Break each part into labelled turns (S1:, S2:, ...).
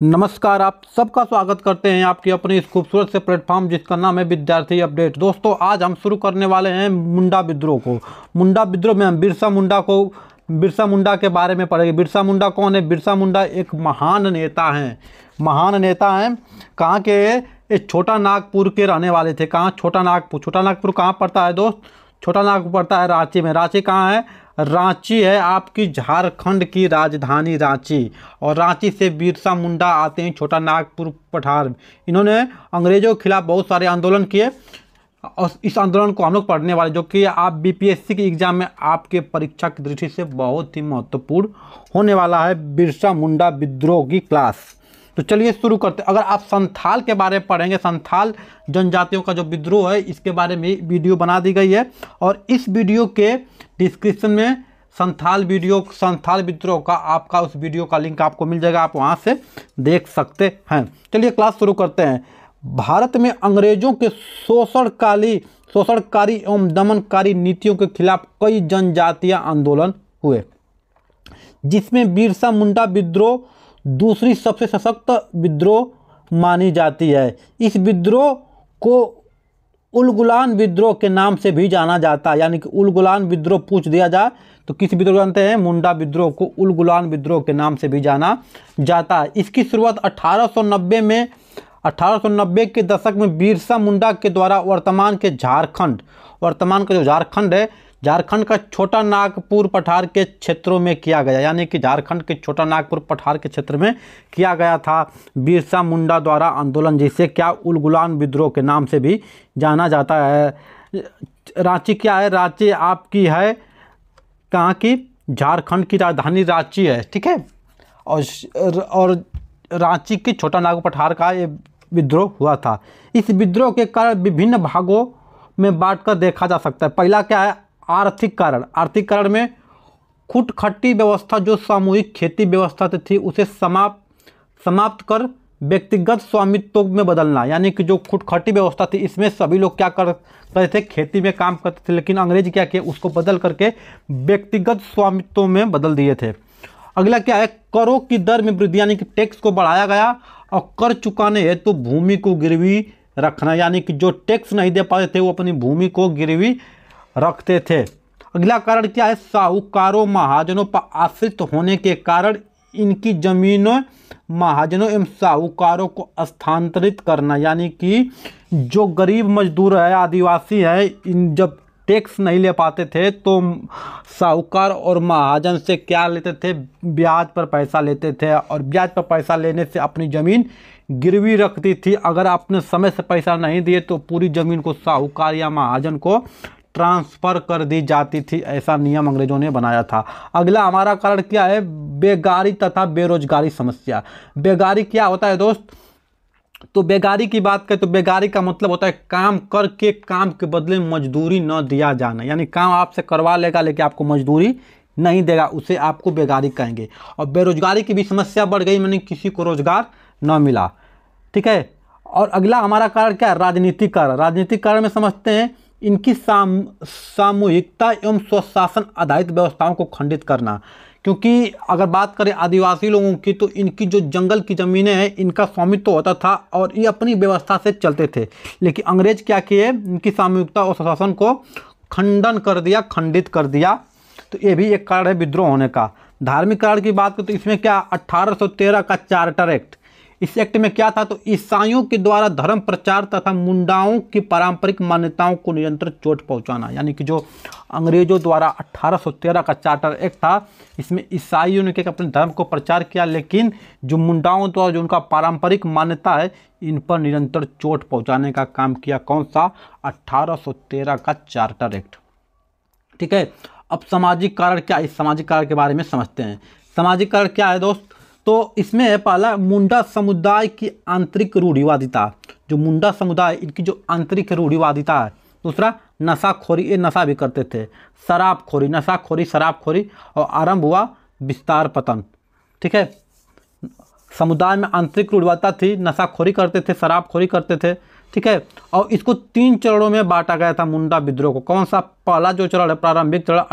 S1: नमस्कार, आप सबका स्वागत करते हैं आपकी अपनी इस खूबसूरत से प्लेटफॉर्म जिसका नाम है विद्यार्थी अपडेट। दोस्तों, आज हम शुरू करने वाले हैं मुंडा विद्रोह को। मुंडा विद्रोह में हम बिरसा मुंडा के बारे में पढ़ेंगे। बिरसा मुंडा कौन है? बिरसा मुंडा एक महान नेता हैं। कहाँ के? ये छोटा नागपुर के रहने वाले थे। कहाँ? छोटा नागपुर कहाँ पड़ता है दोस्त? छोटा नागपुर पड़ता है रांची में। रांची कहाँ है? रांची है आपकी झारखंड की राजधानी रांची। और रांची से बिरसा मुंडा आते हैं छोटा नागपुर पठार। इन्होंने अंग्रेजों के खिलाफ बहुत सारे आंदोलन किए और इस आंदोलन को हम लोग पढ़ने वाले, जो कि आप बीपीएससी के एग्जाम में आपके परीक्षा की दृष्टि से बहुत ही महत्वपूर्ण होने वाला है बिरसा मुंडा विद्रोह की क्लास। तो चलिए शुरू करते। अगर आप संथाल के बारे में पढ़ेंगे, संथाल जनजातियों का जो विद्रोह है इसके बारे में वीडियो बना दी गई है और इस वीडियो के डिस्क्रिप्शन में संथाल विद्रोह का आपका उस वीडियो का लिंक आपको मिल जाएगा, आप वहां से देख सकते हैं। चलिए क्लास शुरू करते हैं। भारत में अंग्रेजों के शोषणकारी एवं दमनकारी नीतियों के खिलाफ कई जनजातीय आंदोलन हुए, जिसमें बिरसा मुंडा विद्रोह दूसरी सबसे सशक्त विद्रोह मानी जाती है। इस विद्रोह को उलगुलान विद्रोह के नाम से भी जाना जाता है। यानी कि उलगुलान विद्रोह पूछ दिया जाए तो किस विद्रोह जानते हैं? मुंडा विद्रोह को उलगुलान विद्रोह के नाम से भी जाना जाता है। इसकी शुरुआत 1890 के दशक में बिरसा मुंडा के द्वारा वर्तमान का जो झारखंड है, झारखंड का छोटा नागपुर पठार के क्षेत्रों में किया गया। यानी कि झारखंड के छोटा नागपुर पठार के क्षेत्र में किया गया था बिरसा मुंडा द्वारा आंदोलन, जिसे क्या उलगुलान विद्रोह के नाम से भी जाना जाता है। रांची क्या है? रांची आपकी है कहाँ की? झारखंड की राजधानी रांची है, ठीक है। और रांची के छोटा नागपुर पठार का ये विद्रोह हुआ था। इस विद्रोह के कारण विभिन्न भागों में बांटकर देखा जा सकता है। पहला क्या है? आर्थिक कारण में खुटखटी व्यवस्था, जो सामूहिक खेती व्यवस्था थी, उसे समाप्त कर व्यक्तिगत स्वामित्व में बदलना। यानी कि जो खुटखटी व्यवस्था थी इसमें सभी लोग क्या करते थे? खेती में काम करते थे, लेकिन अंग्रेज क्या किए? उसको बदल करके व्यक्तिगत स्वामित्व में बदल दिए थे। अगला क्या है? करों की दर में वृद्धि, यानी कि टैक्स को बढ़ाया गया और कर चुकाने हेतु तो भूमि को गिरवी रखना। यानी कि जो टैक्स नहीं दे पाते थे वो अपनी भूमि को गिरवी रखते थे। अगला कारण क्या है? साहूकारों महाजनों पर आश्रित होने के कारण इनकी जमीनों महाजनों एवं साहूकारों को स्थानांतरित करना। यानी कि जो गरीब मजदूर है, आदिवासी है, इन जब टैक्स नहीं ले पाते थे तो साहूकार और महाजन से क्या लेते थे? ब्याज पर पैसा लेते थे और ब्याज पर पैसा लेने से अपनी ज़मीन गिरवी रखती थी। अगर आपने समय से पैसा नहीं दिए तो पूरी ज़मीन को साहूकार या महाजन को ट्रांसफ़र कर दी जाती थी। ऐसा नियम अंग्रेजों ने बनाया था। अगला हमारा कारण क्या है? बेगारी तथा बेरोजगारी समस्या। बेगारी क्या होता है दोस्त? तो बेगारी की बात करें तो बेगारी का मतलब होता है काम करके काम के बदले मजदूरी न दिया जाना। यानी काम आपसे करवा लेगा लेकिन आपको मजदूरी नहीं देगा, उसे आपको बेगारी कहेंगे। और बेरोजगारी की भी समस्या बढ़ गई, यानी किसी को रोजगार न मिला, ठीक है। और अगला हमारा कारण क्या है? राजनीतिक कारण में समझते हैं इनकी सामूहिकता एवं स्वशासन आधारित व्यवस्थाओं को खंडित करना। क्योंकि अगर बात करें आदिवासी लोगों की तो इनकी जो जंगल की ज़मीनें हैं इनका स्वामित्व होता था और ये अपनी व्यवस्था से चलते थे। लेकिन अंग्रेज क्या किए? इनकी सामूहिकता और स्वशासन को खंडित कर दिया। तो ये भी एक कारण है विद्रोह होने का। धार्मिक कारण की बात करें तो इसमें क्या? 1813 का चार्टर एक्ट। इस एक्ट में क्या था? तो ईसाइयों के द्वारा धर्म प्रचार तथा मुंडाओं की पारंपरिक मान्यताओं को निरंतर चोट पहुंचाना। यानी कि जो अंग्रेजों द्वारा 1813 का चार्टर एक्ट था, इसमें ईसाइयों ने क्या अपने धर्म को प्रचार किया, लेकिन जो मुंडाओं द्वारा जो उनका पारंपरिक मान्यता है इन पर निरंतर चोट पहुँचाने का काम किया। कौन सा? 1813 का चार्टर एक्ट, ठीक है। अब सामाजिक कारण क्या? इस सामाजिक कारण के बारे में समझते हैं। सामाजिक कारण क्या है दोस्त? तो इसमें है पहला, मुंडा समुदाय की आंतरिक रूढ़िवादिता। जो मुंडा समुदाय इनकी जो आंतरिक रूढ़िवादिता है। दूसरा, नशाखोरी, ये नशा भी करते थे। शराबखोरी और आरंभ हुआ विस्तार पतन, ठीक है। समुदाय में आंतरिक रूढ़िवादिता थी, नशाखोरी करते थे, शराबखोरी करते थे, ठीक है। और इसको 3 चरणों में बांटा गया था मुंडा विद्रोह को। कौन सा? पहला जो चरण है प्रारंभिक चरण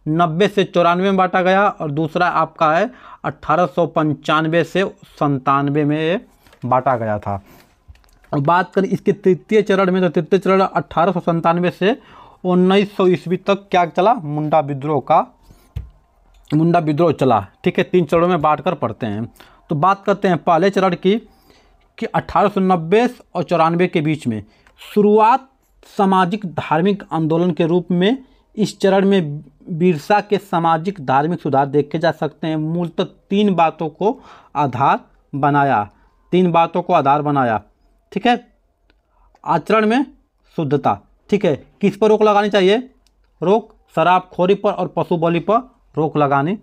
S1: 1890 से 94 में बांटा गया, और दूसरा आपका है 1895 से 97 में बांटा गया था। और बात करें इसके तृतीय चरण में, तो तृतीय चरण 1897 से 1900 ईस्वी तक क्या चला, मुंडा विद्रोह चला। ठीक है, 3 चरणों में बांटकर पढ़ते हैं। तो बात करते हैं पहले चरण की कि 1890 और 94 के बीच में शुरुआत सामाजिक धार्मिक आंदोलन के रूप में। इस चरण में बिरसा के सामाजिक धार्मिक सुधार देखे जा सकते हैं। मूलतः 3 बातों को आधार बनाया। ठीक है, आचरण में शुद्धता। ठीक है, किस पर रोक लगानी चाहिए, शराबखोरी पर और पशु बलि पर रोक लगानी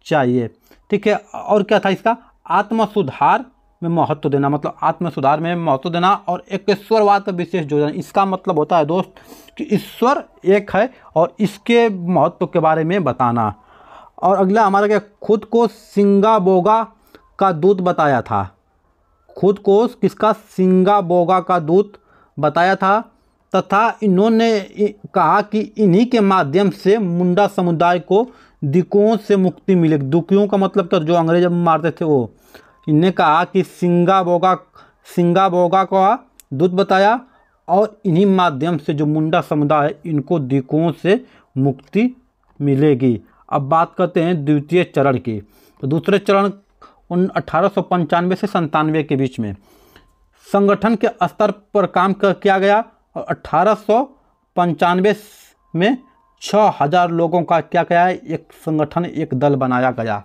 S1: चाहिए। ठीक है, और क्या था इसका, आत्म सुधार में महत्व देना, मतलब आत्म सुधार में महत्व देना, और एक ईश्वरवाद पर विशेष जोर देना। इसका मतलब होता है दोस्त कि ईश्वर एक है और इसके महत्व के बारे में बताना। और अगला हमारा क्या, खुद को सिंगाबोगा का दूत बताया था। खुद को किसका, सिंगाबोगा का दूत बताया था, तथा इन्होंने कहा कि इन्हीं के माध्यम से मुंडा समुदाय को दिकों से मुक्ति मिलेगी। दुखियों का मतलब तो जो अंग्रेज मारते थे वो। इन्हें कहा कि सिंगाबोगा का दूत बताया, और इन्हीं माध्यम से जो मुंडा समुदाय है इनको दिकों से मुक्ति मिलेगी। अब बात करते हैं द्वितीय चरण की। तो दूसरे चरण 1895 से 97 के बीच में संगठन के स्तर पर काम किया गया, और 1895 में 6000 लोगों का क्या किया है, एक संगठन, एक दल बनाया गया।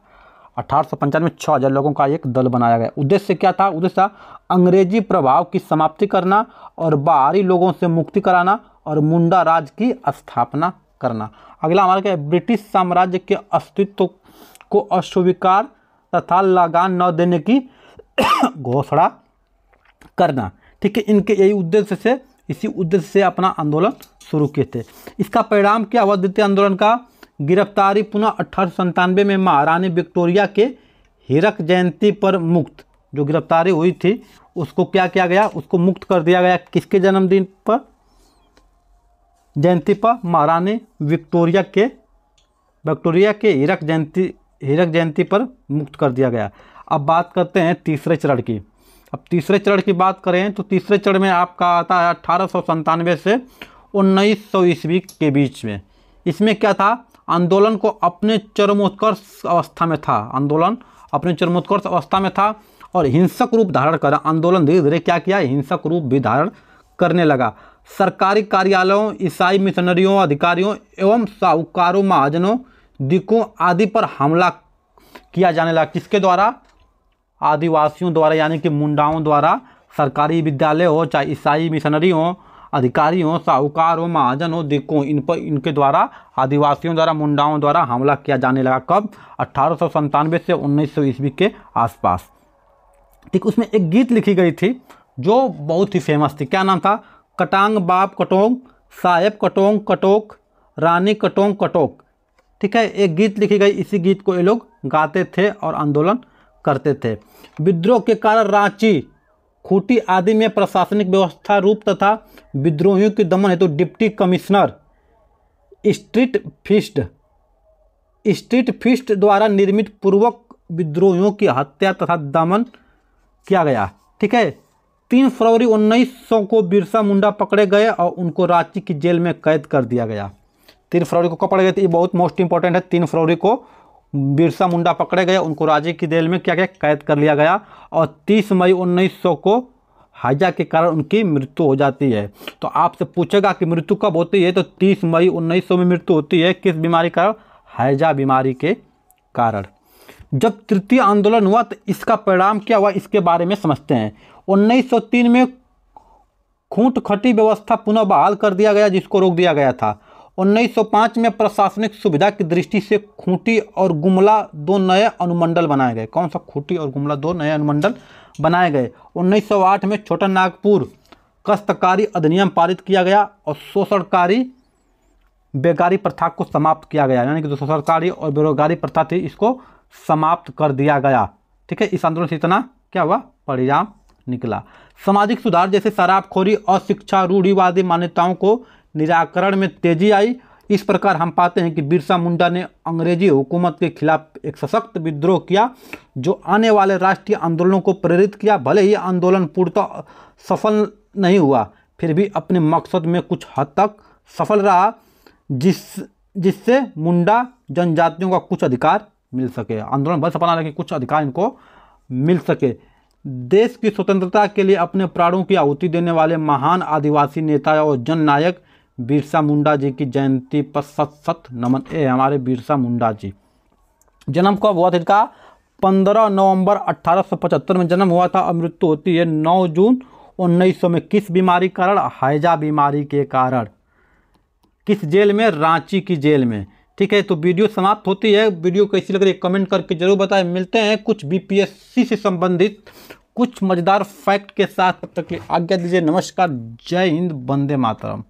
S1: 1895 में 6000 लोगों का एक दल बनाया गया। उद्देश्य क्या था, उद्देश्य था अंग्रेजी प्रभाव की समाप्ति करना और बाहरी लोगों से मुक्ति कराना और मुंडा राज की स्थापना करना। अगला हमारा क्या है, ब्रिटिश साम्राज्य के अस्तित्व को अस्वीकार तथा लगान न देने की घोषणा करना। ठीक है, इनके इसी उद्देश्य से अपना आंदोलन शुरू किए थे। इसका परिणाम क्या हुआ, द्वितीय आंदोलन का, गिरफ्तारी पुनः 1897 में महारानी विक्टोरिया के हीरक जयंती पर मुक्त, जो गिरफ्तारी हुई थी उसको क्या किया गया, उसको मुक्त कर दिया गया। किसके जन्मदिन पर, जयंती पर, महारानी विक्टोरिया के हीरक जयंती पर मुक्त कर दिया गया। अब बात करते हैं तीसरे चरण की। अब तीसरे चरण की बात करें तो तीसरे चरण में आपका आता है 1897 से 1900 ईस्वी के बीच में। इसमें क्या था, आंदोलन को अपने चरमोत्कर्ष अवस्था में था और हिंसक रूप धारण करा। आंदोलन धीरे धीरे क्या किया, हिंसक रूप भी धारण करने लगा। सरकारी कार्यालयों, ईसाई मिशनरियों, अधिकारियों एवं साहूकारों, महाजनों, दिकों आदि पर हमला किया जाने लगा। किसके द्वारा, आदिवासियों द्वारा, यानी कि मुंडाओं द्वारा। सरकारी विद्यालय हो, चाहे ईसाई मिशनरी हो, अधिकारी हो, साहूकार हो, महाजन हो, दिकों, इनके द्वारा, आदिवासियों द्वारा, मुंडाओं द्वारा हमला किया जाने लगा। कब, 1897 से 1900 ईस्वी के आसपास। ठीक, उसमें एक गीत लिखी गई थी जो बहुत ही फेमस थी। क्या नाम था, कटांग बाप कटोंग, साहेब कटोंग कटोक, रानी कटोंग कटोक। ठीक है, एक गीत लिखी गई, इसी गीत को ये लोग गाते थे और आंदोलन करते थे। विद्रोह के कारण रांची, खूंटी आदि में प्रशासनिक व्यवस्था रूप तथा विद्रोहियों के दमन हेतु डिप्टी कमिश्नर स्ट्रीट फिस्ट द्वारा निर्मित पूर्वक विद्रोहियों की हत्या तथा दमन किया गया। ठीक है, 3 फरवरी 1900 को बिरसा मुंडा पकड़े गए और उनको रांची की जेल में कैद कर दिया गया। 3 फरवरी को पकड़े गए थे, ये बहुत मोस्ट इंपॉर्टेंट है। 3 फरवरी को बिरसा मुंडा पकड़े गए, उनको रांची की जेल में क्या कैद कर लिया गया। और 30 मई 1900 को हैजा के कारण उनकी मृत्यु हो जाती है। तो आपसे पूछेगा कि मृत्यु कब होती है, तो 30 मई 1900 में मृत्यु होती है। किस बीमारी का, हैजा बीमारी के कारण। जब तृतीय आंदोलन हुआ तो इसका परिणाम क्या हुआ, इसके बारे में समझते हैं। 1903 में खूंट खटी व्यवस्था पुनः बहाल कर दिया गया, जिसको रोक दिया गया था। 1905 में प्रशासनिक सुविधा की दृष्टि से खूंटी और गुमला 2 नए अनुमंडल बनाए गए। कौन सा, खूंटी और गुमला 2 नए अनुमंडल बनाए गए। 1908 में छोटा नागपुर कस्तकारी अधिनियम पारित किया गया और शोषणकारी बेगारी प्रथा को समाप्त किया गया, यानी कि जो शोषणकारी और बेरोजगारी प्रथा थी इसको समाप्त कर दिया गया। ठीक है, इस आंदोलन से इतना क्या हुआ, परिणाम निकला। सामाजिक सुधार जैसे शराबखोरी और शिक्षा रूढ़िवादी मान्यताओं को निराकरण में तेजी आई। इस प्रकार हम पाते हैं कि बिरसा मुंडा ने अंग्रेजी हुकूमत के खिलाफ एक सशक्त विद्रोह किया जो आने वाले राष्ट्रीय आंदोलनों को प्रेरित किया। भले ही आंदोलन पूर्णतः सफल नहीं हुआ, फिर भी अपने मकसद में कुछ हद तक सफल रहा, जिससे मुंडा जनजातियों का कुछ अधिकार मिल सके। आंदोलन भले सफल ना रहे, कुछ अधिकार इनको मिल सके। देश की स्वतंत्रता के लिए अपने प्राणों की आहुति देने वाले महान आदिवासी नेता और जन नायक बिरसा मुंडा जी की जयंती पर सत सत नमन। ए हमारे बिरसा मुंडा जी। जन्म कब हुआ था इनका? 15 नवंबर 1875 में जन्म हुआ था और मृत्यु होती है 9 जून 1900 में। किस बीमारी के कारण? हैजा बीमारी के कारण। किस जेल में? रांची की जेल में। ठीक है, तो वीडियो समाप्त होती है। वीडियो कैसी लग रही है कमेंट करके जरूर बताएं। मिलते हैं कुछ बीपीएससी से संबंधित कुछ मजेदार फैक्ट के साथ। तब तक के लिए आज्ञा दीजिए। नमस्कार, जय हिंद, वंदे मातरम।